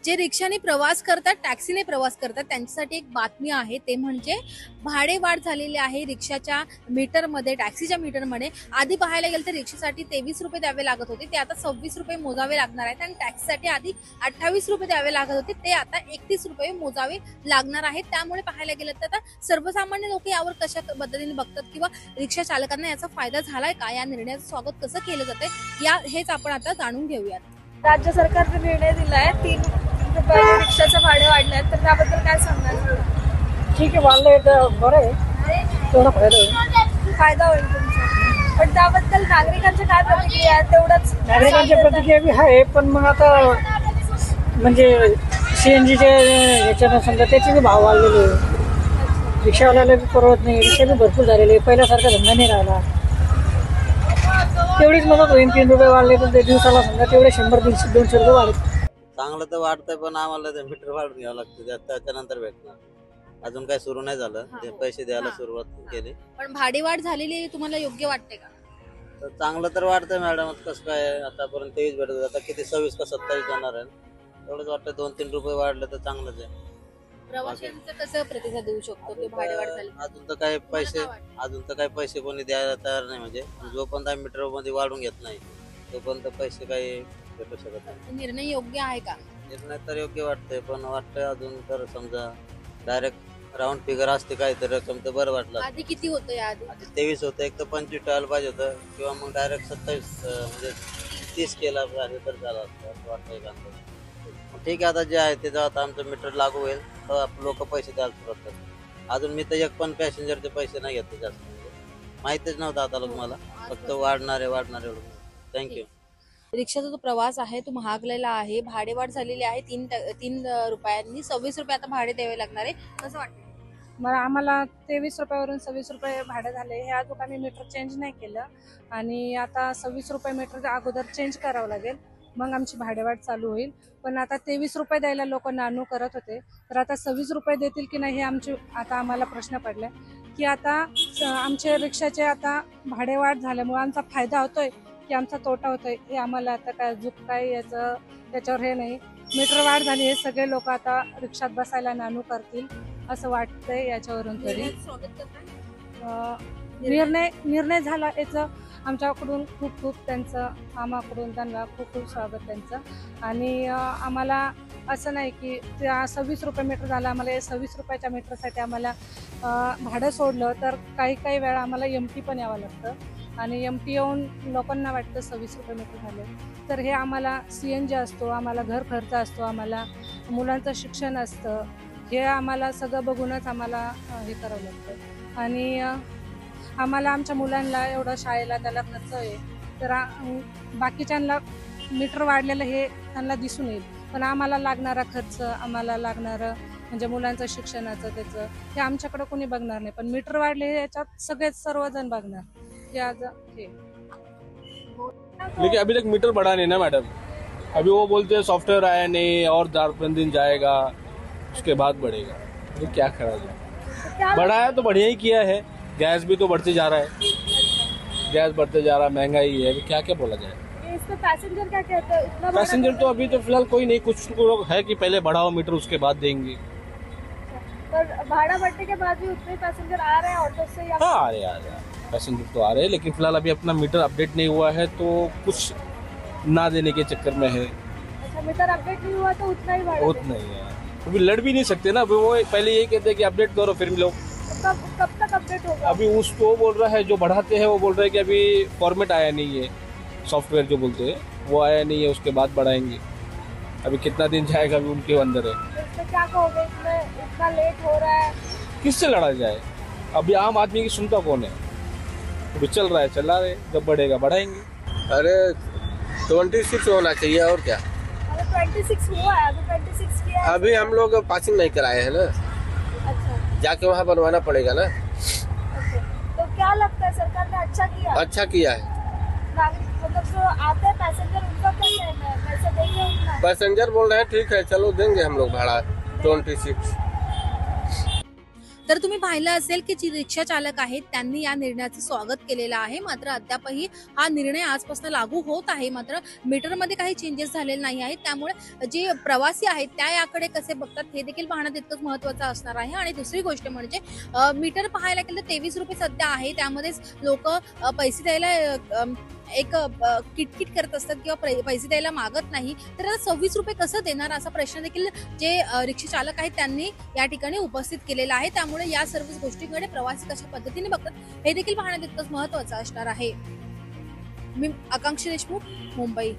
जे रिक्षाने प्रवास करतात, टॅक्सीने प्रवास करतात त्यांच्यासाठी एक बातमी आहे, ते म्हणजे भाडे वाढ झालेली आहे रिक्षाच्या मीटरमध्ये, टॅक्सीच्या मीटरमध्ये. आधी पाहायला गेलं तर रिक्षासाठी 23 रुपये द्यावे लागत होते, ते आता 26 रुपये मोजावे लागणार आहेत आणि टॅक्सीसाठी आधी 28 रुपये द्यावे लागत होते, ते आता 31 रुपये मोजावे लागणार आहेत. त्यामुळे पाहायला गेलं तर आता सर्वसामान्य लोक यावर कशा पद्धतीने बघतात किंवा रिक्षा चालकांना याचा फायदा झालाय का, या निर्णयाचं स्वागत कसं केलं जातंय हेच आपण आता जाणून घेऊयात. राज्य सरकारने निर्णय दिलाय 3 रुपये रिक्षाचे भाडे वाढले आहेत, तर त्याबद्दल काय सांगणार? ठीक आहे, वाढलंय तर बरं आहे, तेवढा फायदा होईल तुमचा. पण त्याबद्दल नागरिकांच्या काय प्रतिक्रिया आहेत? तेवढंच नागरिकांची प्रतिक्रिया बी आहे, पण मग आता म्हणजे सीएनजीचे ह्याच्यानं समजा त्याचे बी भाव वाढलेले, रिक्षावाल्याला बी परवडत नाही, रिक्षा बी भरपूर झालेले, पहिल्यासारखा धंदा नाही राहिला. तेवढीच मदत होईल, 3 रुपये वाढले तर ते दिवसाला समजा तेवढे 100-200 रुपये वाढले. चांगलं तर वाटतंय, पण आम्हाला ते मीटर वाढून घ्यावं लागतं, त्याच्यानंतर भेटणार. अजून काही सुरू नाही झालं, ते पैसे द्यायला सुरुवात केली. पण भाडेवाढ झालेली तुम्हाला योग्य वाटते का? तर चांगलं तर वाटतंय मॅडम. कसं काय आतापर्यंत 23 भेटत, आता किती 26 का 27 जाणार आहे. एवढंच वाटतं, 2-3 रुपये वाढले तर चांगलंच आहे. प्रवाशांचं कसं प्रतिसाद देऊ शकतो की भाडेवाढ झाली? अजून तर काही पैसे कोणी द्यायला तयार नाही. म्हणजे जोपर्यंत आम्ही मीटर मध्ये वाढून घेत नाही तोपर्यंत पैसे काही भेटू शकत नाही. निर्णय योग्य आहे का? निर्णय तर योग्य वाटतंय, पण वाटतंय अजून तर समजा डायरेक्ट राऊंड फिगर असते काही तर रक्कम तर बरं वाटलं. आधी किती होतं? या आधी 23 होतं, एक तर 25 ठेवायला पाहिजे होतं, किंवा मग डायरेक्ट 27 म्हणजे 30 केला पाहिजे तर झालं असं वाटतंय का. ठीक आहे, आता जे आहे ते आता आमचं मीटर लागू होईल तर लोक पैसे द्यायला सुरुवात करतात. अजून मी तर एक पण पॅसेंजरचे पैसे नाही घेतले जास्त, म्हणजे माहितीच नव्हतं आता मला, फक्त वाढणार एवढं. थँक्यू. रिक्षाचा जो प्रवास आहे तो महागलेला आहे, भाडेवाढ झालेली आहे 3 रुपयांनी, 26 रुपये आता भाडे द्यावे लागणार आहे. कसं वाटतं? मग आम्हाला 23 रुपयावरून 26 रुपये भाडे झाले. हे अजून आम्ही मीटर चेंज नाही केलं आणि आता 26 रुपये मीटर अगोदर चेंज करावं लागेल, मग आमची भाडेवाढ चालू होईल. पण आता 23 रुपये द्यायला लोक नानू करत होते, तर आता 26 रुपये देतील की नाही हे आता आम्हाला प्रश्न पडलाय की आता आमचे रिक्षाचे आता भाडेवाढ झाल्यामुळे आमचा फायदा होतोय की आमचा तोटा होतोय, हे आम्हाला आता काय त्याच्यावर हे नाही. मीटर वाढ झाली, हे सगळे लोक आता रिक्षात बसायला नानू करतील असं वाटतंय. याच्यावरून तरी निर्णय झाला याचं आमच्याकडून खूप त्यांचं, आम्हाकडून त्यांना खूप स्वागत त्यांचं. आणि आम्हाला असं नाही की त्या 26 रुपये मीटर झालं, आम्हाला 26 रुपयाच्या मीटरसाठी आम्हाला भाडं सोडलं तर काही वेळा आम्हाला एमटी पण यावं लागतं आणि एमटी येऊन लोकांना वाटतं 26 रुपये मीटर झाले, तर हे आम्हाला सीएनजी असतो, आम्हाला घर खर्च असतो, आम्हाला मुलांचं शिक्षण असतं, हे आम्हाला सगळं बघूनच आम्हाला हे करावं लागतं. आणि आम्हाला आमच्या मुलांना एवढं शाळेला त्याला खर्च आहे, तर बाकीच्यांना मीटर वाढलेलं हे त्यांना दिसून येईल, पण आम्हाला लागणारा खर्च, आम्हाला लागणारं म्हणजे मुलांचं शिक्षणाचं त्याचं हे आमच्याकडे कोणी बघणार नाही. पण मीटर वाढले हे याच्यात सर्वजण बघणार. लेकिन अभी तक मीटर बढ़ा नहीं ना मैडम, अभी वो बोलते हैं सॉफ्टवेयर आया नहीं और 4-5 दिन जाएगा उसके बाद बढ़ेगा. तो क्या ख्याल है? बढ़ा है तो बढ़िया ही किया है. गैस भी तो बढ़ते जा रहा है, गैस बढ़ते जा रहा है, महंगाई है, क्या क्या बोला जाए. इसमें पैसेंजर क्या कहते हैं? पैसेंजर तो अभी तो फिलहाल कोई नहीं, कुछ लोग है कि पहले बढ़ाओ मीटर उसके बाद देंगे. पर भाड़ा बढ़ने के बाद भी उतने पैसेंजर आ रहे हैं ऑटो से या? हाँ आ रहे पैसेंजर तो आ रहे हैं, लेकिन फिलहाल अभी अपना मीटर अपडेट नहीं हुआ है तो कुछ ना देने के चक्कर में है. अच्छा, मीटर अपडेट नहीं हुआ तो उतना ही भाड़ा? उतना ही है. अभी लड़ भी नहीं सकते ना, अभी वो पहले यही कहते हैं कि अपडेट करो फिर मिलो. कब तक अपडेट होगा? अभी उसको बोल रहा है, जो बढ़ाते हैं वो बोल रहे हैं कि अभी फॉर्मेट आया नहीं है, सॉफ्टवेयर जो बोलते हैं वो आया नहीं है, उसके बाद बढ़ाएंगे. अभी कितना दिन जाएगा अभी उनके अंदर है. इसमें क्या कहोगे, इसमें इतना लेट हो रहा है? किससे लड़ा जाए? अभी आम आदमी की सुनता कौन है? अभी चल रहा है चला रहे, जब बढ़ेगा बढ़ाएंगे. अरे 26 होना चाहिए और क्या. 26 हुआ है, अभी 26 किया है. अभी हम लोग पासिंग नहीं कराए हैं ना. अच्छा, जाके वहाँ बनवाना पड़ेगा ना. तो क्या लगता है सरकार ने अच्छा किया? अच्छा किया है. नागरिक मतलब जो आते हैं पैसेंजर, उनका क्या कहना है, पैसे देंगे उतना? पैसेंजर बोल रहे हैं ठीक है चलो देंगे हम लोग भाड़ा 26. तर तुम्ही पाहिलं असेल की जी रिक्षा चालक आहेत त्यांनी या निर्णयाचं स्वागत केलेलं आहे. मात्र अद्यापही हा निर्णय आजपासून लागू होत आहे. मात्र मीटरमध्ये काही चेंजेस झालेले नाही आहेत. त्यामुळे जे प्रवासी आहेत त्या याकडे कसे बघतात हे देखील पाहणं तितकंच महत्त्वाचं असणार आहे. आणि दुसरी गोष्ट म्हणजे मीटर पाहायला गेलं तर 23 रुपये सध्या आहे. त्यामध्येच लोक पैसे द्यायला एक किटकिट करत असतात किंवा पैसे द्यायला मागत नाही. तर 26 रुपये कसं देणार असा प्रश्न देखील जे रिक्षा चालक आहेत त्यांनी या ठिकाणी उपस्थित केलेला आहे. त्यामुळे या सर्व गोष्टींकडे प्रवासी कशा पद्धतीने बघतात हे देखील पाहणं तितकंच महत्त्वाचं असणार आहे. मी आकांक्षा देशमुख, मुंबई.